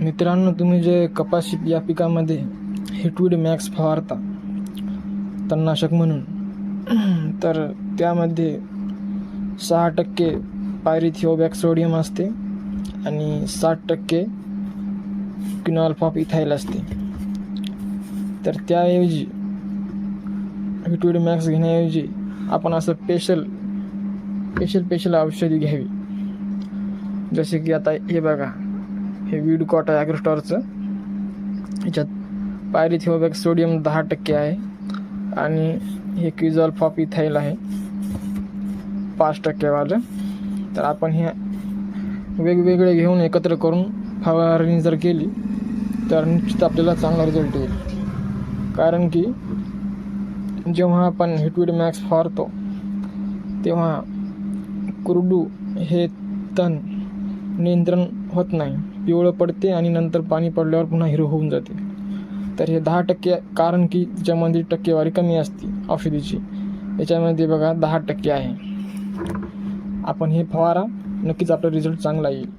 मित्रांनो, तुम्ही जे कपाशी या पिकामध्ये हिटवीड मॅक्स फवारता तणनाशक म्हणून, तर त्यामध्ये 6% पायरिथिओबॅक्टेरियम असते आणि 60% क्विनॉल्फा ऑफ इथाइल असते. तर त्याऐवजी हिटवीड मॅक्स घेण्याऐवजी आपण असं स्पेशल औषधी घ्यावी. जसे की आता हे बघा, हे वीडकॉट आहे ॲग्रोस्टारचं. ह्याच्यात पायरिथिओबॅक्टेरियम 10% आहे आणि हे क्विनॉल्फा ऑफ इथाइल आहे 5% वालं. तर आपण हे वेगवेगळे घेऊन एकत्र करून फवारणी जर केली तर निश्चित आपल्याला चांगला रिझल्ट येईल. कारण की जेव्हा आपण हिटवीड मॅक्स फवारतो तेव्हा कुरडू हे तण नियंत्रण होत नाही, पिवळं पडते आणि नंतर पाणी पडल्यावर पुन्हा हिरवं होऊन जाते. तर हे 10%, कारण की त्याच्यामध्ये टक्केवारी कमी असते औषधीची. याच्यामध्ये बघा 10% आहे. आपण हे फवारा, नक्कीच आपला रिझल्ट चांगला येईल.